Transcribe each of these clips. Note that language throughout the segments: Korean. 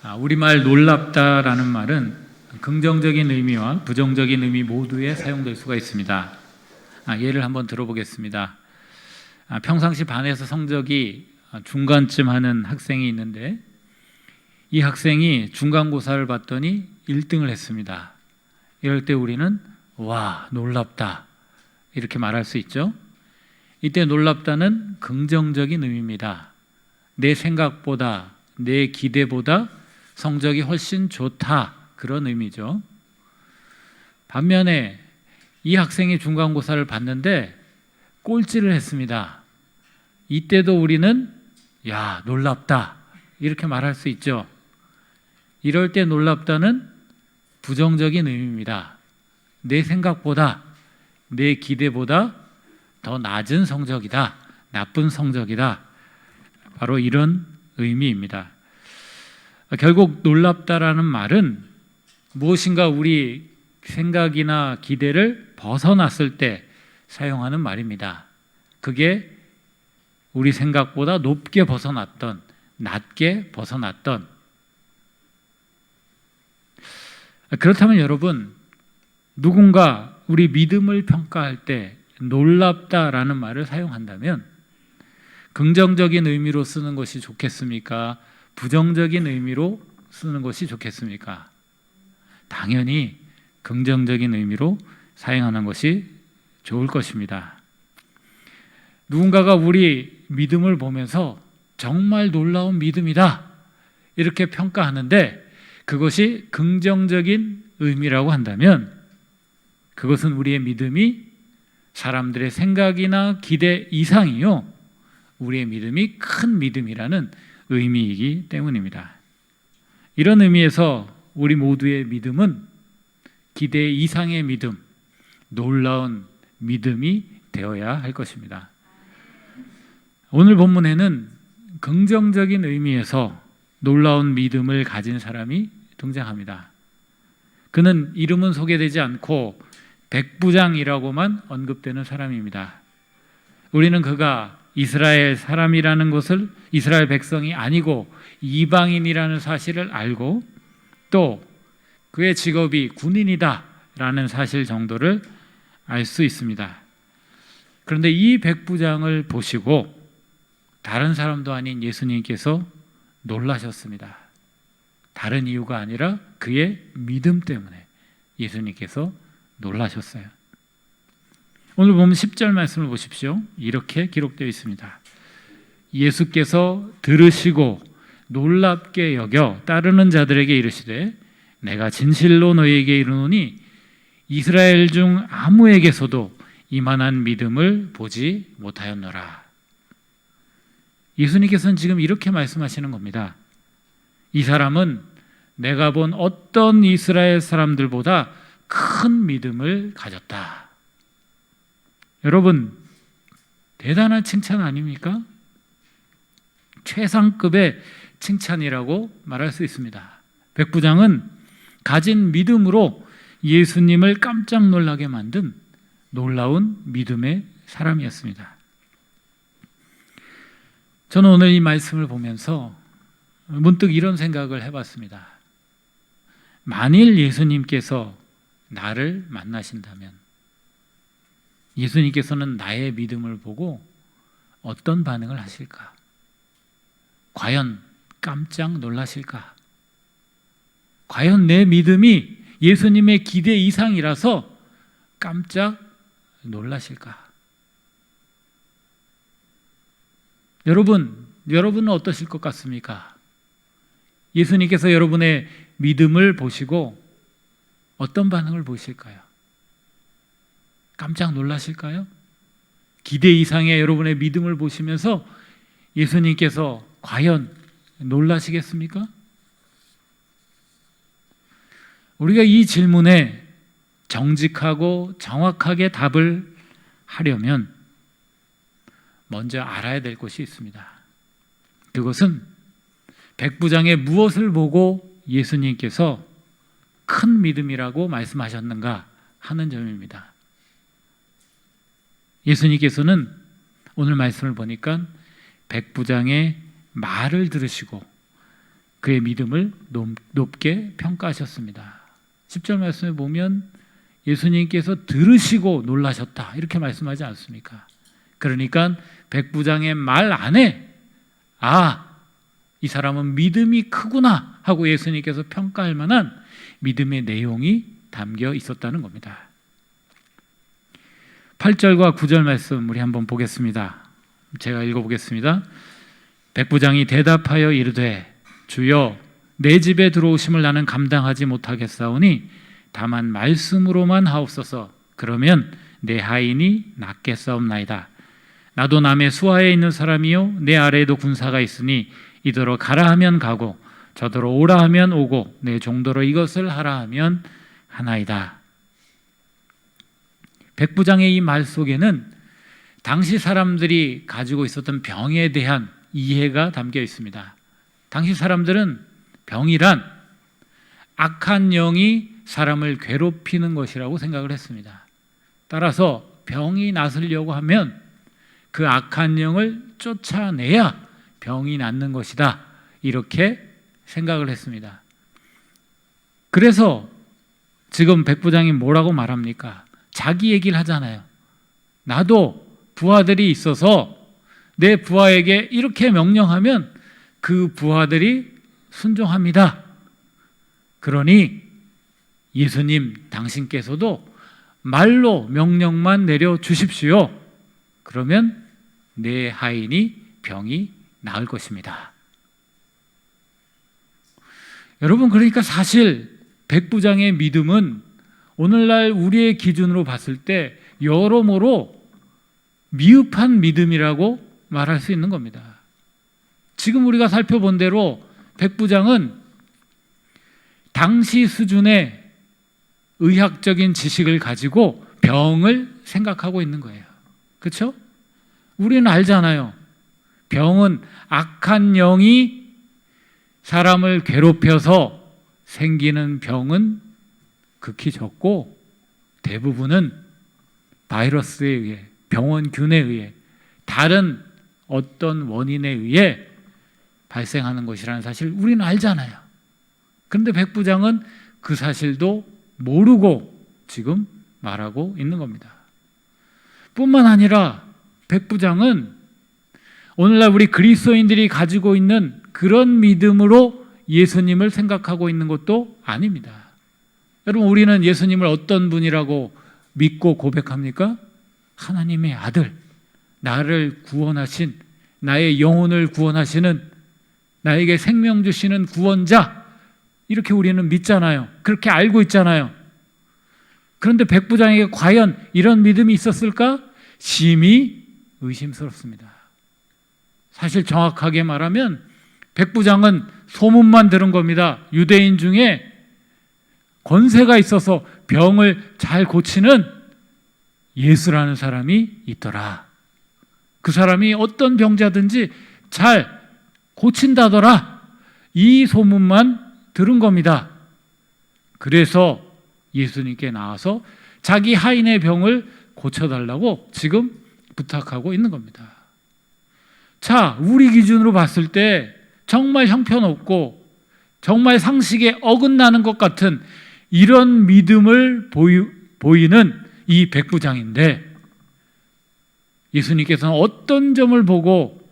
우리말 놀랍다라는 말은 긍정적인 의미와 부정적인 의미 모두에 사용될 수가 있습니다. 예를 한번 들어보겠습니다. 평상시 반에서 성적이 중간쯤 하는 학생이 있는데 이 학생이 중간고사를 봤더니 1등을 했습니다. 이럴 때 우리는 와, 놀랍다 이렇게 말할 수 있죠. 이때 놀랍다는 긍정적인 의미입니다. 내 생각보다, 내 기대보다 성적이 훨씬 좋다, 그런 의미죠. 반면에 이 학생이 중간고사를 봤는데 꼴찌를 했습니다. 이때도 우리는 야, 놀랍다 이렇게 말할 수 있죠. 이럴 때 놀랍다는 부정적인 의미입니다. 내 생각보다, 내 기대보다 더 낮은 성적이다, 나쁜 성적이다, 바로 이런 의미입니다. 결국 놀랍다라는 말은 무엇인가 우리 생각이나 기대를 벗어났을 때 사용하는 말입니다. 그게 우리 생각보다 높게 벗어났던, 낮게 벗어났던. 그렇다면 여러분, 누군가 우리 믿음을 평가할 때 놀랍다라는 말을 사용한다면 긍정적인 의미로 쓰는 것이 좋겠습니까? 부정적인 의미로 쓰는 것이 좋겠습니까? 당연히 긍정적인 의미로 사용하는 것이 좋을 것입니다. 누군가가 우리 믿음을 보면서 정말 놀라운 믿음이다 이렇게 평가하는데 그것이 긍정적인 의미라고 한다면 그것은 우리의 믿음이 사람들의 생각이나 기대 이상이요, 우리의 믿음이 큰 믿음이라는 의미이기 때문입니다. 이런 의미에서 우리 모두의 믿음은 기대 이상의 믿음, 놀라운 믿음이 되어야 할 것입니다. 오늘 본문에는 긍정적인 의미에서 놀라운 믿음을 가진 사람이 등장합니다. 그는 이름은 소개되지 않고 백부장이라고만 언급되는 사람입니다. 우리는 그가 이스라엘 사람이라는 것을, 이스라엘 백성이 아니고 이방인이라는 사실을 알고 또 그의 직업이 군인이다라는 사실 정도를 알 수 있습니다. 그런데 이 백부장을 보시고 다른 사람도 아닌 예수님께서 놀라셨습니다. 다른 이유가 아니라 그의 믿음 때문에 예수님께서 놀라셨어요. 오늘 보면 10절 말씀을 보십시오. 이렇게 기록되어 있습니다. 예수께서 들으시고 놀랍게 여겨 따르는 자들에게 이르시되 내가 진실로 너희에게 이르노니 이스라엘 중 아무에게서도 이만한 믿음을 보지 못하였노라. 예수님께서는 지금 이렇게 말씀하시는 겁니다. 이 사람은 내가 본 어떤 이스라엘 사람들보다 큰 믿음을 가졌다. 여러분, 대단한 칭찬 아닙니까? 최상급의 칭찬이라고 말할 수 있습니다. 백부장은 가진 믿음으로 예수님을 깜짝 놀라게 만든 놀라운 믿음의 사람이었습니다. 저는 오늘 이 말씀을 보면서 문득 이런 생각을 해봤습니다. 만일 예수님께서 나를 만나신다면 예수님께서는 나의 믿음을 보고 어떤 반응을 하실까? 과연 깜짝 놀라실까? 과연 내 믿음이 예수님의 기대 이상이라서 깜짝 놀라실까? 여러분은 어떠실 것 같습니까? 예수님께서 여러분의 믿음을 보시고 어떤 반응을 보실까요? 깜짝 놀라실까요? 기대 이상의 여러분의 믿음을 보시면서 예수님께서 과연 놀라시겠습니까? 우리가 이 질문에 정직하고 정확하게 답을 하려면 먼저 알아야 될 것이 있습니다. 그것은 백부장의 무엇을 보고 예수님께서 큰 믿음이라고 말씀하셨는가 하는 점입니다. 예수님께서는 오늘 말씀을 보니까 백부장의 말을 들으시고 그의 믿음을 높게 평가하셨습니다. 10절 말씀에 보면 예수님께서 들으시고 놀라셨다 이렇게 말씀하지 않습니까? 그러니까 백부장의 말 안에 이 사람은 믿음이 크구나 하고 예수님께서 평가할 만한 믿음의 내용이 담겨 있었다는 겁니다. 8절과 9절 말씀 우리 한번 보겠습니다. 제가 읽어보겠습니다. 백부장이 대답하여 이르되 주여 내 집에 들어오심을 나는 감당하지 못하겠사오니 다만 말씀으로만 하옵소서. 그러면 내 하인이 낫겠사옵나이다. 나도 남의 수하에 있는 사람이요 내 아래에도 군사가 있으니 이더러 가라 하면 가고 저더러 오라 하면 오고 내 종더러 이것을 하라 하면 하나이다. 백부장의 이 말 속에는 당시 사람들이 가지고 있었던 병에 대한 이해가 담겨 있습니다. 당시 사람들은 병이란 악한 영이 사람을 괴롭히는 것이라고 생각을 했습니다. 따라서 병이 낫으려고 하면 그 악한 영을 쫓아내야 병이 낫는 것이다 이렇게 생각을 했습니다. 그래서 지금 백부장이 뭐라고 말합니까? 자기 얘기를 하잖아요. 나도 부하들이 있어서 내 부하에게 이렇게 명령하면 그 부하들이 순종합니다. 그러니 예수님 당신께서도 말로 명령만 내려주십시오. 그러면 내 하인이 병이 나을 것입니다. 여러분, 그러니까 사실 백부장의 믿음은 오늘날 우리의 기준으로 봤을 때 여러모로 미흡한 믿음이라고 말할 수 있는 겁니다. 지금 우리가 살펴본 대로 백부장은 당시 수준의 의학적인 지식을 가지고 병을 생각하고 있는 거예요. 그렇죠? 우리는 알잖아요. 병은 악한 영이 사람을 괴롭혀서 생기는 병은 극히 적고 대부분은 바이러스에 의해, 병원균에 의해, 다른 어떤 원인에 의해 발생하는 것이라는 사실 우리는 알잖아요. 그런데 백부장은 그 사실도 모르고 지금 말하고 있는 겁니다. 뿐만 아니라 백부장은 오늘날 우리 그리스도인들이 가지고 있는 그런 믿음으로 예수님을 생각하고 있는 것도 아닙니다. 여러분, 우리는 예수님을 어떤 분이라고 믿고 고백합니까? 하나님의 아들, 나를 구원하신, 나의 영혼을 구원하시는, 나에게 생명 주시는 구원자, 이렇게 우리는 믿잖아요. 그렇게 알고 있잖아요. 그런데 백부장에게 과연 이런 믿음이 있었을까? 심히 의심스럽습니다. 사실 정확하게 말하면 백부장은 소문만 들은 겁니다. 유대인 중에 권세가 있어서 병을 잘 고치는 예수라는 사람이 있더라. 그 사람이 어떤 병자든지 잘 고친다더라. 이 소문만 들은 겁니다. 그래서 예수님께 나와서 자기 하인의 병을 고쳐달라고 지금 부탁하고 있는 겁니다. 자, 우리 기준으로 봤을 때 정말 형편없고 정말 상식에 어긋나는 것 같은 이런 믿음을 보이는 이 백부장인데 예수님께서는 어떤 점을 보고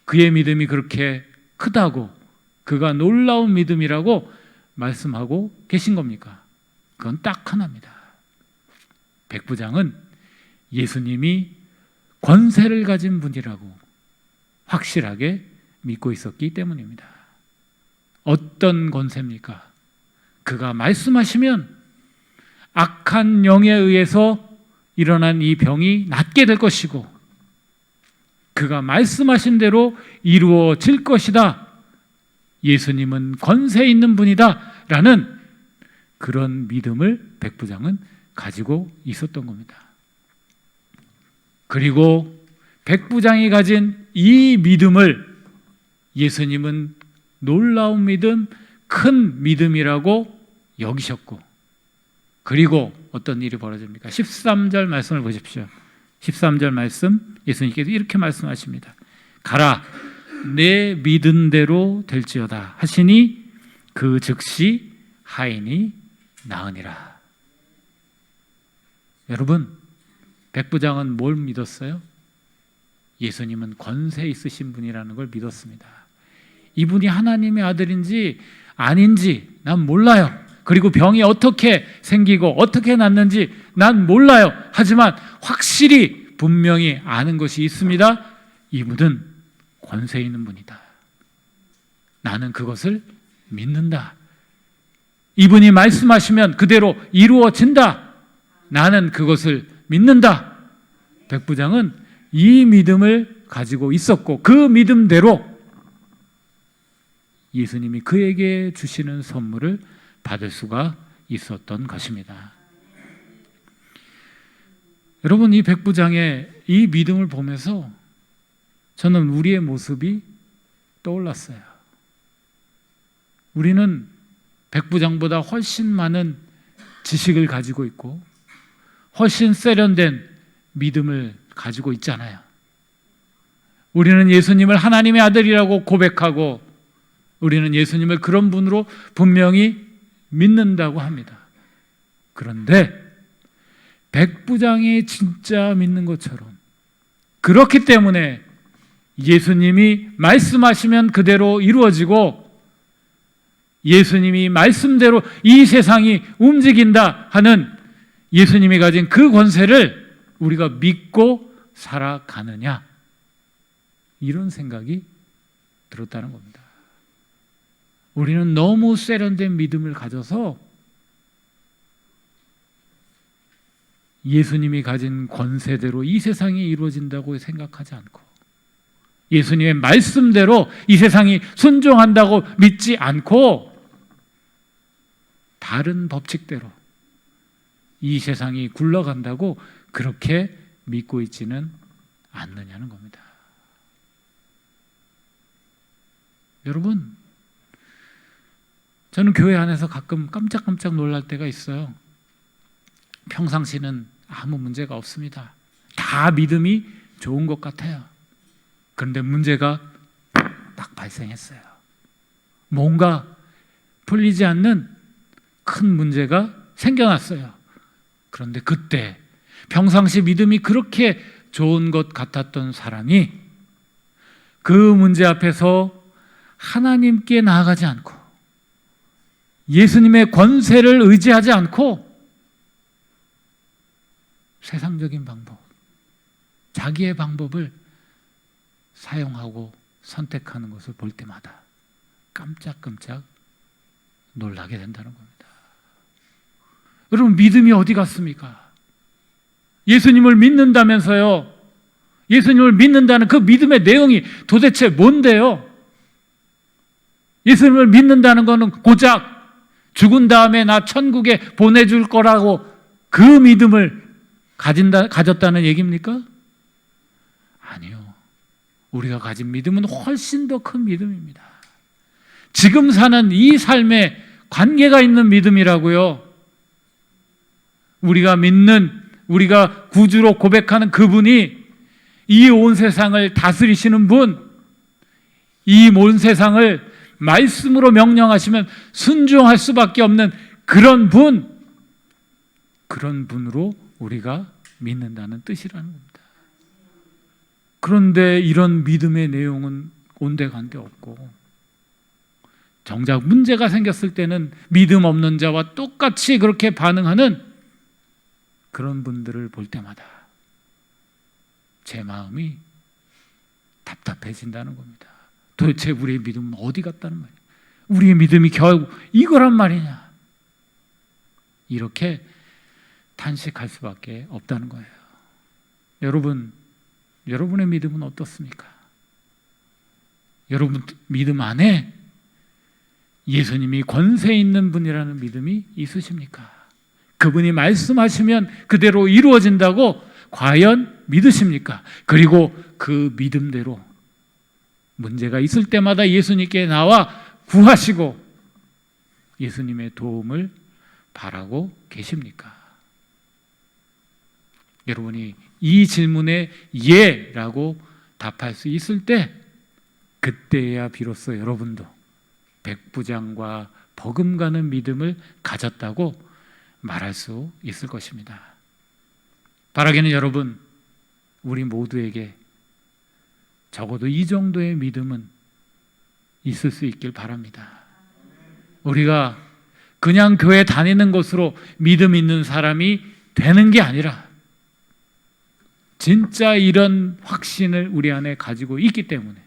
그의 믿음이 그렇게 크다고, 그가 놀라운 믿음이라고 말씀하고 계신 겁니까? 그건 딱 하나입니다. 백부장은 예수님이 권세를 가진 분이라고 확실하게 믿고 있었기 때문입니다. 어떤 권세입니까? 그가 말씀하시면 악한 영에 의해서 일어난 이 병이 낫게 될 것이고 그가 말씀하신 대로 이루어질 것이다. 예수님은 권세 있는 분이다 라는 그런 믿음을 백부장은 가지고 있었던 겁니다. 그리고 백부장이 가진 이 믿음을 예수님은 놀라운 믿음, 큰 믿음이라고 여기셨고, 그리고 어떤 일이 벌어집니까? 13절 말씀을 보십시오. 13절 말씀, 예수님께서 이렇게 말씀하십니다. 가라, 내 믿은 대로 될지어다 하시니 그 즉시 하인이 나으니라. 여러분, 백부장은 뭘 믿었어요? 예수님은 권세 있으신 분이라는 걸 믿었습니다. 이분이 하나님의 아들인지 아닌지 난 몰라요. 그리고 병이 어떻게 생기고 어떻게 낫는지 난 몰라요. 하지만 확실히 분명히 아는 것이 있습니다. 이분은 권세 있는 분이다. 나는 그것을 믿는다. 이분이 말씀하시면 그대로 이루어진다. 나는 그것을 믿는다. 백부장은 이 믿음을 가지고 있었고 그 믿음대로 예수님이 그에게 주시는 선물을 받을 수가 있었던 것입니다. 여러분, 이 백부장의 이 믿음을 보면서 저는 우리의 모습이 떠올랐어요. 우리는 백부장보다 훨씬 많은 지식을 가지고 있고 훨씬 세련된 믿음을 가지고 있잖아요. 우리는 예수님을 하나님의 아들이라고 고백하고 우리는 예수님을 그런 분으로 분명히 믿는다고 합니다. 그런데 백부장이 진짜 믿는 것처럼 그렇기 때문에 예수님이 말씀하시면 그대로 이루어지고 예수님이 말씀대로 이 세상이 움직인다 하는 예수님이 가진 그 권세를 우리가 믿고 살아가느냐, 이런 생각이 들었다는 겁니다. 우리는 너무 세련된 믿음을 가져서 예수님이 가진 권세대로 이 세상이 이루어진다고 생각하지 않고 예수님의 말씀대로 이 세상이 순종한다고 믿지 않고 다른 법칙대로 이 세상이 굴러간다고 그렇게 믿고 있지는 않느냐는 겁니다. 여러분, 저는 교회 안에서 가끔 깜짝깜짝 놀랄 때가 있어요. 평상시는 아무 문제가 없습니다. 다 믿음이 좋은 것 같아요. 그런데 문제가 딱 발생했어요. 뭔가 풀리지 않는 큰 문제가 생겨났어요. 그런데 그때 평상시 믿음이 그렇게 좋은 것 같았던 사람이 그 문제 앞에서 하나님께 나아가지 않고 예수님의 권세를 의지하지 않고 세상적인 방법, 자기의 방법을 사용하고 선택하는 것을 볼 때마다 깜짝깜짝 놀라게 된다는 겁니다. 여러분, 믿음이 어디 갔습니까? 예수님을 믿는다면서요. 예수님을 믿는다는 그 믿음의 내용이 도대체 뭔데요? 예수님을 믿는다는 것은 고작 죽은 다음에 나 천국에 보내줄 거라고 그 믿음을 가졌다는 얘기입니까? 아니요. 우리가 가진 믿음은 훨씬 더 큰 믿음입니다. 지금 사는 이 삶에 관계가 있는 믿음이라고요. 우리가 믿는, 우리가 구주로 고백하는 그분이 이 온 세상을 다스리시는 분, 이 온 세상을 말씀으로 명령하시면 순종할 수밖에 없는 그런 분, 그런 분으로 우리가 믿는다는 뜻이라는 겁니다. 그런데 이런 믿음의 내용은 온데간데 없고 정작 문제가 생겼을 때는 믿음 없는 자와 똑같이 그렇게 반응하는 그런 분들을 볼 때마다 제 마음이 답답해진다는 겁니다. 도대체 우리의 믿음은 어디 갔다는 말이에요? 우리의 믿음이 결국 이거란 말이냐? 이렇게 탄식할 수밖에 없다는 거예요. 여러분, 여러분의 믿음은 어떻습니까? 여러분 믿음 안에 예수님이 권세 있는 분이라는 믿음이 있으십니까? 그분이 말씀하시면 그대로 이루어진다고 과연 믿으십니까? 그리고 그 믿음대로 문제가 있을 때마다 예수님께 나와 구하시고 예수님의 도움을 바라고 계십니까? 여러분이 이 질문에 예라고 답할 수 있을 때 그때야 비로소 여러분도 백부장과 버금가는 믿음을 가졌다고 말할 수 있을 것입니다. 바라기는 여러분, 우리 모두에게 적어도 이 정도의 믿음은 있을 수 있길 바랍니다. 우리가 그냥 교회 다니는 것으로 믿음 있는 사람이 되는 게 아니라 진짜 이런 확신을 우리 안에 가지고 있기 때문에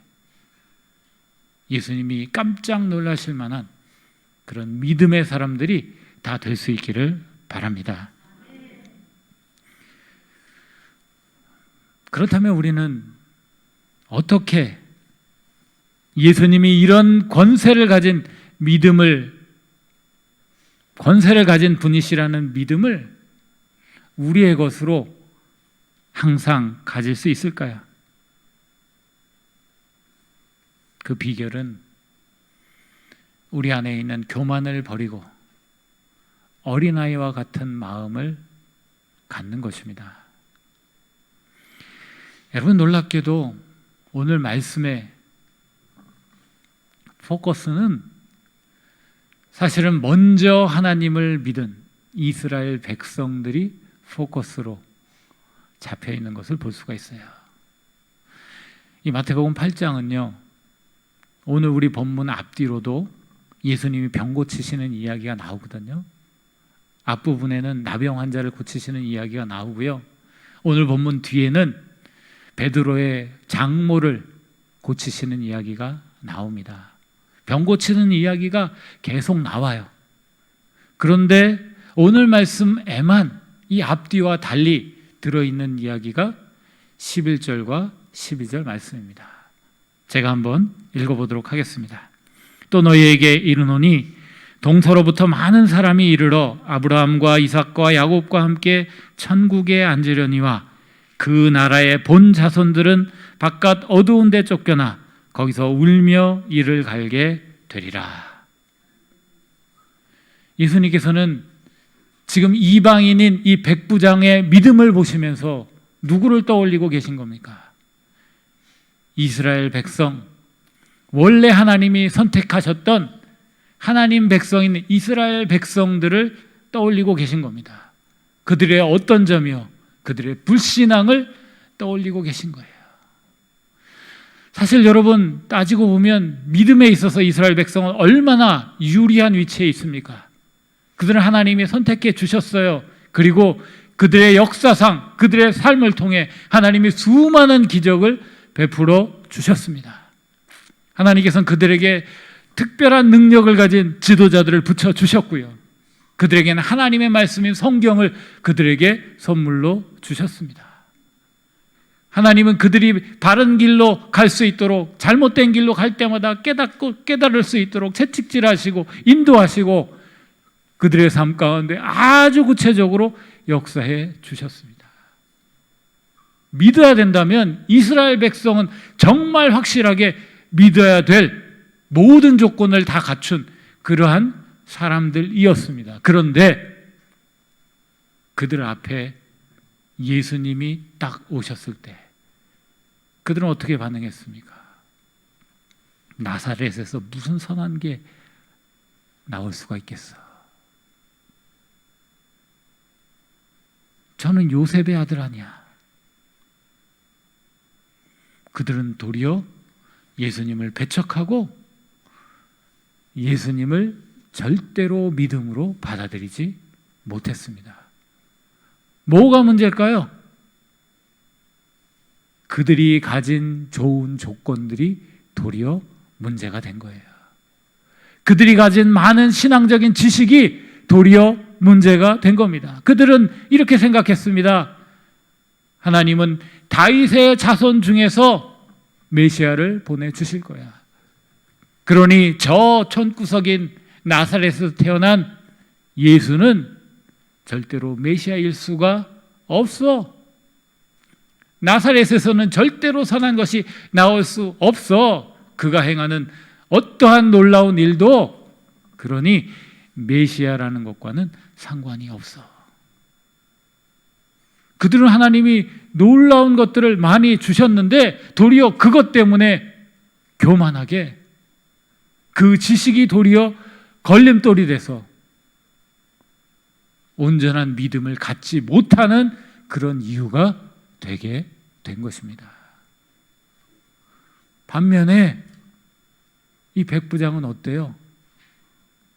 예수님이 깜짝 놀라실 만한 그런 믿음의 사람들이 다 될 수 있기를 바랍니다. 그렇다면 우리는 어떻게 예수님이 이런 권세를 가진 분이시라는 믿음을 우리의 것으로 항상 가질 수 있을까요? 그 비결은 우리 안에 있는 교만을 버리고 어린아이와 같은 마음을 갖는 것입니다. 여러분, 놀랍게도 오늘 말씀의 포커스는 사실은 먼저 하나님을 믿은 이스라엘 백성들이 포커스로 잡혀 있는 것을 볼 수가 있어요. 이 마태복음 8장은요, 오늘 우리 본문 앞뒤로도 예수님이 병 고치시는 이야기가 나오거든요. 앞부분에는 나병 환자를 고치시는 이야기가 나오고요, 오늘 본문 뒤에는 베드로의 장모를 고치시는 이야기가 나옵니다. 병 고치는 이야기가 계속 나와요. 그런데 오늘 말씀에만 이 앞뒤와 달리 들어있는 이야기가 11절과 12절 말씀입니다. 제가 한번 읽어보도록 하겠습니다. 또 너희에게 이르노니 동서로부터 많은 사람이 이르러 아브라함과 이삭과 야곱과 함께 천국에 앉으려니와 그 나라의 본 자손들은 바깥 어두운 데 쫓겨나 거기서 울며 이를 갈게 되리라. 예수님께서는 지금 이방인인 이 백부장의 믿음을 보시면서 누구를 떠올리고 계신 겁니까? 이스라엘 백성, 원래 하나님이 선택하셨던 하나님 백성인 이스라엘 백성들을 떠올리고 계신 겁니다. 그들의 어떤 점이요? 그들의 불신앙을 떠올리고 계신 거예요. 사실 여러분, 따지고 보면 믿음에 있어서 이스라엘 백성은 얼마나 유리한 위치에 있습니까? 그들은 하나님이 선택해 주셨어요. 그리고 그들의 역사상, 그들의 삶을 통해 하나님이 수많은 기적을 베풀어 주셨습니다. 하나님께서는 그들에게 특별한 능력을 가진 지도자들을 붙여주셨고요, 그들에게는 하나님의 말씀인 성경을 그들에게 선물로 주셨습니다. 하나님은 그들이 바른 길로 갈 수 있도록, 잘못된 길로 갈 때마다 깨달을 수 있도록 채찍질하시고 인도하시고 그들의 삶 가운데 아주 구체적으로 역사해 주셨습니다. 믿어야 된다면 이스라엘 백성은 정말 확실하게 믿어야 될 모든 조건을 다 갖춘 그러한 사람들이었습니다. 그런데 그들 앞에 예수님이 딱 오셨을 때 그들은 어떻게 반응했습니까? 나사렛에서 무슨 선한 게 나올 수가 있겠어? 저는 요셉의 아들 아니야. 그들은 도리어 예수님을 배척하고 예수님을 절대로 믿음으로 받아들이지 못했습니다. 뭐가 문제일까요? 그들이 가진 좋은 조건들이 도리어 문제가 된 거예요. 그들이 가진 많은 신앙적인 지식이 도리어 문제가 된 겁니다. 그들은 이렇게 생각했습니다. 하나님은 다윗의 자손 중에서 메시아를 보내주실 거야. 그러니 저 촌구석인 나사렛에서 태어난 예수는 절대로 메시아일 수가 없어. 나사렛에서는 절대로 선한 것이 나올 수 없어. 그가 행하는 어떠한 놀라운 일도, 그러니 메시아라는 것과는 상관이 없어. 그들은 하나님이 놀라운 것들을 많이 주셨는데 도리어 그것 때문에 교만하게 그 지식이 도리어 걸림돌이 돼서 온전한 믿음을 갖지 못하는 그런 이유가 되게 된 것입니다. 반면에 이 백부장은 어때요?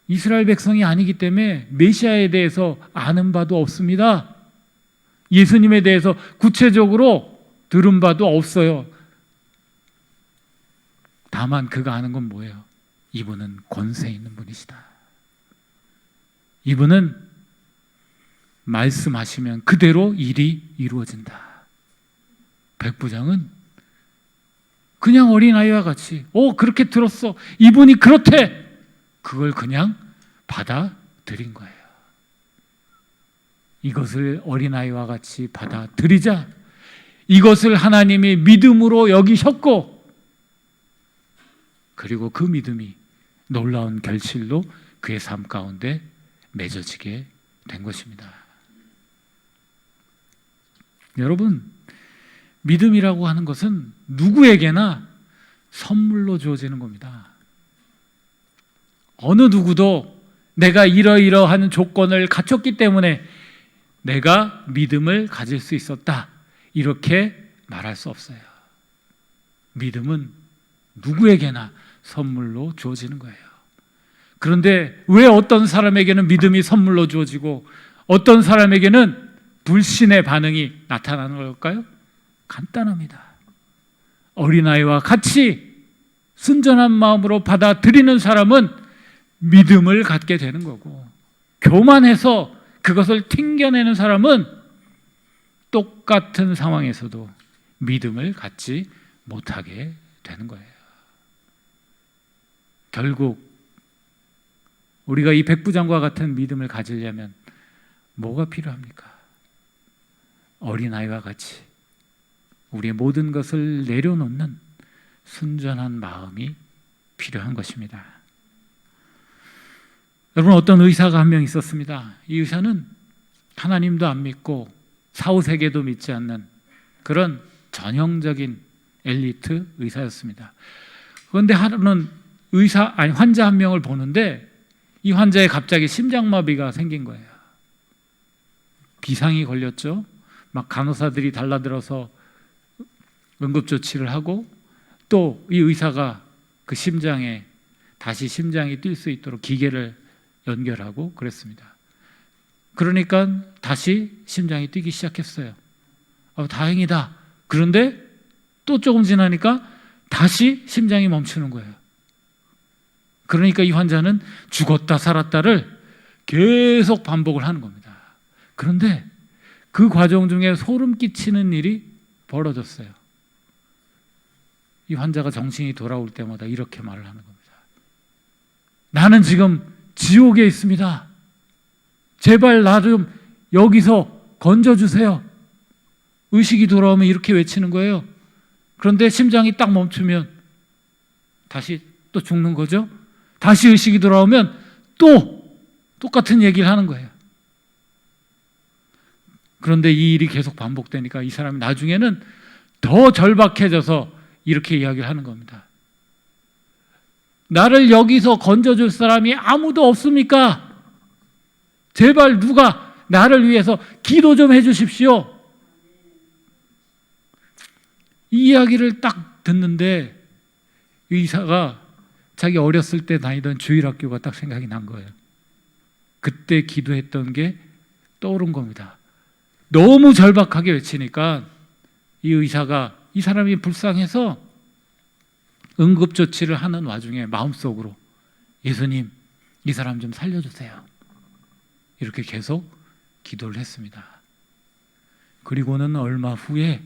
이스라엘 백성이 아니기 때문에 메시아에 대해서 아는 바도 없습니다. 예수님에 대해서 구체적으로 들은 바도 없어요. 다만 그가 아는 건 뭐예요? 이분은 권세 있는 분이시다. 이분은 말씀하시면 그대로 일이 이루어진다. 백부장은 그냥 어린아이와 같이 그렇게 들었어. 이분이 그렇대. 그걸 그냥 받아들인 거예요. 이것을 어린아이와 같이 받아들이자 이것을 하나님이 믿음으로 여기셨고 그리고 그 믿음이 놀라운 결실로 그의 삶 가운데 맺어지게 된 것입니다. 여러분, 믿음이라고 하는 것은 누구에게나 선물로 주어지는 겁니다. 어느 누구도 내가 이러이러한 조건을 갖췄기 때문에 내가 믿음을 가질 수 있었다, 이렇게 말할 수 없어요. 믿음은 누구에게나 선물로 주어지는 거예요. 그런데 왜 어떤 사람에게는 믿음이 선물로 주어지고 어떤 사람에게는 불신의 반응이 나타나는 걸까요? 간단합니다. 어린아이와 같이 순전한 마음으로 받아들이는 사람은 믿음을 갖게 되는 거고, 교만해서 그것을 튕겨내는 사람은 똑같은 상황에서도 믿음을 갖지 못하게 되는 거예요. 결국 우리가 이 백부장과 같은 믿음을 가지려면 뭐가 필요합니까? 어린아이와 같이 우리의 모든 것을 내려놓는 순전한 마음이 필요한 것입니다. 여러분, 어떤 의사가 한 명 있었습니다. 이 의사는 하나님도 안 믿고 사후세계도 믿지 않는 그런 전형적인 엘리트 의사였습니다. 그런데 하루는 환자 한 명을 보는데 이 환자에 갑자기 심장마비가 생긴 거예요. 비상이 걸렸죠. 막 간호사들이 달라들어서 응급조치를 하고 또 이 의사가 그 심장에 다시 심장이 뛸 수 있도록 기계를 연결하고 그랬습니다. 그러니까 다시 심장이 뛰기 시작했어요. 다행이다. 그런데 또 조금 지나니까 다시 심장이 멈추는 거예요. 그러니까 이 환자는 죽었다 살았다를 계속 반복을 하는 겁니다. 그런데 그 과정 중에 소름 끼치는 일이 벌어졌어요. 이 환자가 정신이 돌아올 때마다 이렇게 말을 하는 겁니다. 나는 지금 지옥에 있습니다. 제발 나 좀 여기서 건져주세요. 의식이 돌아오면 이렇게 외치는 거예요. 그런데 심장이 딱 멈추면 다시 또 죽는 거죠. 다시 의식이 돌아오면 또 똑같은 얘기를 하는 거예요. 그런데 이 일이 계속 반복되니까 이 사람이 나중에는 더 절박해져서 이렇게 이야기를 하는 겁니다. 나를 여기서 건져줄 사람이 아무도 없습니까? 제발 누가 나를 위해서 기도 좀 해주십시오. 이 이야기를 딱 듣는데 의사가 자기 어렸을 때 다니던 주일학교가 딱 생각이 난 거예요. 그때 기도했던 게 떠오른 겁니다. 너무 절박하게 외치니까 이 의사가 이 사람이 불쌍해서 응급조치를 하는 와중에 마음속으로 예수님, 이 사람 좀 살려주세요. 이렇게 계속 기도를 했습니다. 그리고는 얼마 후에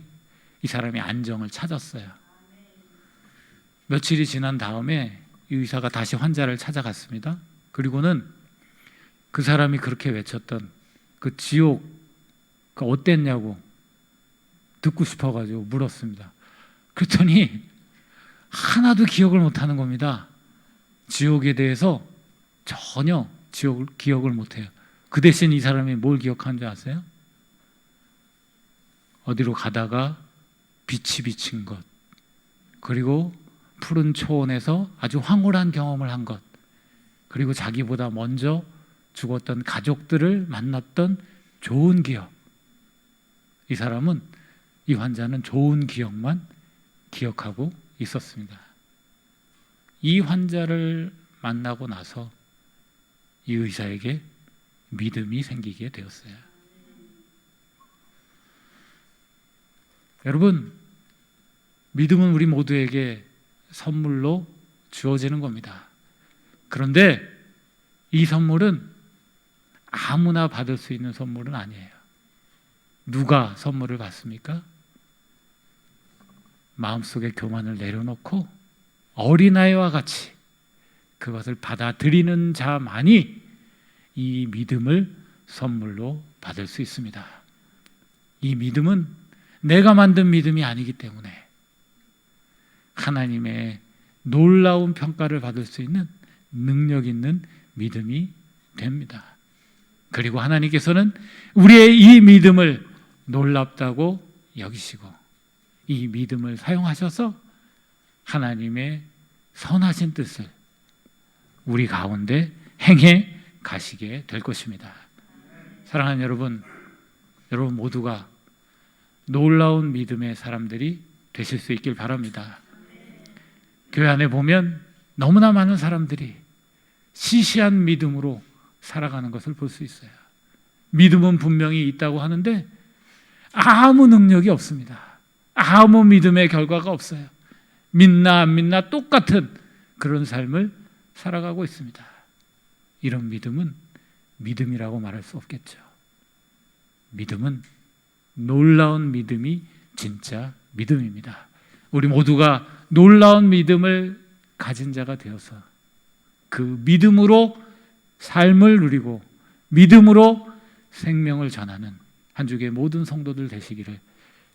이 사람이 안정을 찾았어요. 며칠이 지난 다음에 이 의사가 다시 환자를 찾아갔습니다. 그리고는 그 사람이 그렇게 외쳤던 그 지옥 어땠냐고 듣고 싶어가지고 물었습니다. 그랬더니 하나도 기억을 못하는 겁니다. 지옥에 대해서 전혀 기억을 못해요. 그 대신 이 사람이 뭘 기억하는 줄 아세요? 어디로 가다가 빛이 비친 것, 그리고 푸른 초원에서 아주 황홀한 경험을 한 것, 그리고 자기보다 먼저 죽었던 가족들을 만났던 좋은 기억. 이 사람은, 이 환자는 좋은 기억만 기억하고 있었습니다. 이 환자를 만나고 나서 이 의사에게 믿음이 생기게 되었어요. 여러분, 믿음은 우리 모두에게 선물로 주어지는 겁니다. 그런데 이 선물은 아무나 받을 수 있는 선물은 아니에요. 누가 선물을 받습니까? 마음속의 교만을 내려놓고 어린아이와 같이 그것을 받아들이는 자만이 이 믿음을 선물로 받을 수 있습니다. 이 믿음은 내가 만든 믿음이 아니기 때문에 하나님의 놀라운 평가를 받을 수 있는 능력 있는 믿음이 됩니다. 그리고 하나님께서는 우리의 이 믿음을 놀랍다고 여기시고 이 믿음을 사용하셔서 하나님의 선하신 뜻을 우리 가운데 행해 가시게 될 것입니다. 사랑하는 여러분, 여러분 모두가 놀라운 믿음의 사람들이 되실 수 있길 바랍니다. 교회 안에 보면 너무나 많은 사람들이 시시한 믿음으로 살아가는 것을 볼 수 있어요. 믿음은 분명히 있다고 하는데 아무 능력이 없습니다. 아무 믿음의 결과가 없어요. 믿나 안 믿나 똑같은 그런 삶을 살아가고 있습니다. 이런 믿음은 믿음이라고 말할 수 없겠죠. 믿음은 놀라운 믿음이 진짜 믿음입니다. 우리 모두가 놀라운 믿음을 가진 자가 되어서 그 믿음으로 삶을 누리고 믿음으로 생명을 전하는 한 주의 모든 성도들 되시기를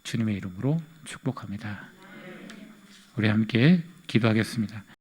주님의 이름으로 축복합니다. 우리 함께 기도하겠습니다.